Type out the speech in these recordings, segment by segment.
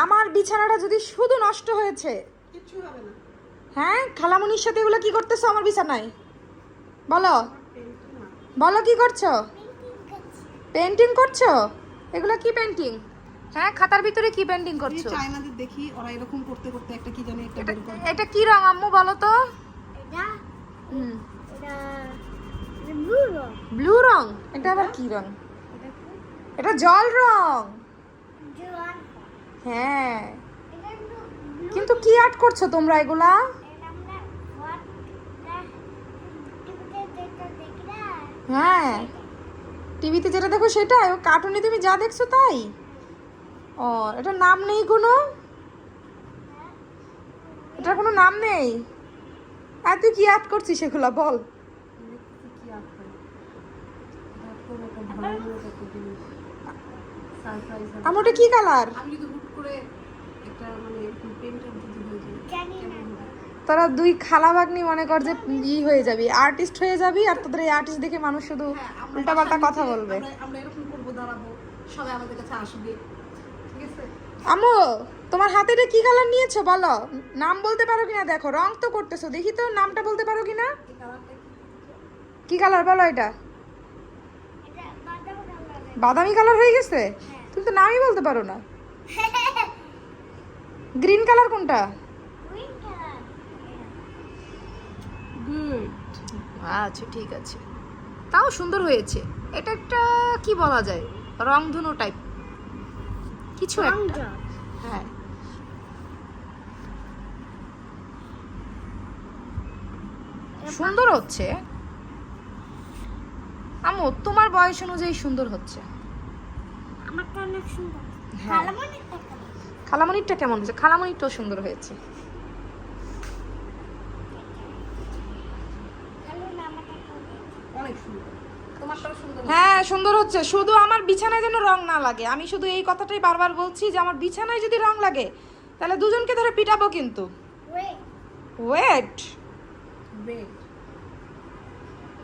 আমার বিছানাটা যদি শুধু নষ্ট হয়েছে, কিচ্ছু হবে না। হ্যাঁ খালামণির সাথে এগুলো কি করতেছো আমার বিছানায়? বলো বলো কি করছো? পেন্টিং করছো? এগুলো কি পেন্টিং? হ্যাঁ খাতার ভিতরে কি পেন্টিং করছো? চায়নাদের দেখি ওরা এরকম করতে করতে একটা কি জানি একটা বের করে। এটা কি রং আম্মু বলো তো? এটা হুম এটা ব্লু রং। ব্লু রং? এটা আবার কি রং? এটা জল রং। জোয়ান হ্যাঁ এটা ব্লু। কিন্তু কি আর্ট করছো তোমরা এগুলা? এটা আমরা হোয়াট টিভিতে যেটা দেখি না। হ্যাঁ টিভিতে যেটা দেখো সেটাই, ও কার্টুনে তুমি যা দেখছো তাই? ও এটার নাম নেই কোনো? এটার কোনো নাম নেই? আর তুই কি আর্ট করছিস সেগুলা বল? কি আর্ট করে? এটা তো একটা ভয়ানক একটা জিনিস। সারপ্রাইজ। আমার ওটা কি কালার? আমি যদি হুট করে একটা মানে এরকম পেন্টার যদি হয়ে যায় জানি না। কেমন হবে? তোরা দুই খালা ভাগ্নি মনে কর যে ই হয়ে যাবি, আর্টিস্ট হয়ে যাবি, আর তোদের এই আর্টিস্ট দেখে মানুষ শুধু হ্যাঁ, আমরা উল্টাপাল্টা বাসার কথা নিচে বলবে। আমরা এরকম করবো, দাঁড়াবো, সবাই আমাদের কাছে আসবে, ঠিক আছে? আম্মু তোমার হাতে এটা কি কালার নিয়েছো বলো? নাম বলতে পারো কিনা দেখো, রং তো করতেছো, দেখি তো নামটা বলতে পারো কিনা। এই কালারটা কি কালার বলো এটা? এটা বাদাম কালারের। বাদামি কালার হয়ে গেছে? তুমি তো নামই বলতে পারো না। গ্রিন কালার কোনটা? Green colour. গুড। আচ্ছা ঠিক আছে, তাও সুন্দর হয়েছে। এটা একটা কি বলা যায়, রংধনু টাইপ কিছু একটা। হ্যাঁ সুন্দর হচ্ছে আম্মু, তোমার বয়স অনুযায়ী সুন্দর হচ্ছে। আমার তো অনেক সুন্দর। হ্যাঁ। ভালো মনে থাকে। খালামণিরটা কেমন হয়েছে? খালামণিরটাও সুন্দর হয়েছে। ভালো না আমাকে খাবে। অনেক সুন্দর, তোমারটাও সুন্দর। হ্যাঁ সুন্দর হচ্ছে, শুধু আমার বিছানায় যেন রং না লাগে। আমি শুধু এই কথাটাই বারবার বলছি যে আমার বিছানায় যদি রং লাগে তাহলে দুজনকে ধরে পিটাবো কিন্তু। Wait wait, wait.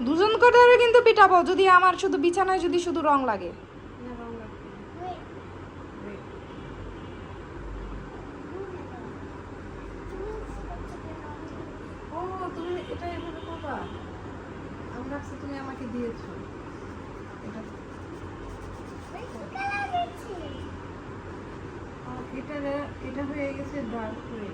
দুজনকে ধরে কিন্তু পিটাবো যদি আমার শুধু বিছানায় যদি শুধু রং লাগে। না রং লাগবে না। Wait wait. ও তুমি এটা এভাবে করবা? আমি ভাবছি তুমি আমাকে দিয়েছো এটা। এটা এটা হয়ে গেছে ডার্ক হয়ে।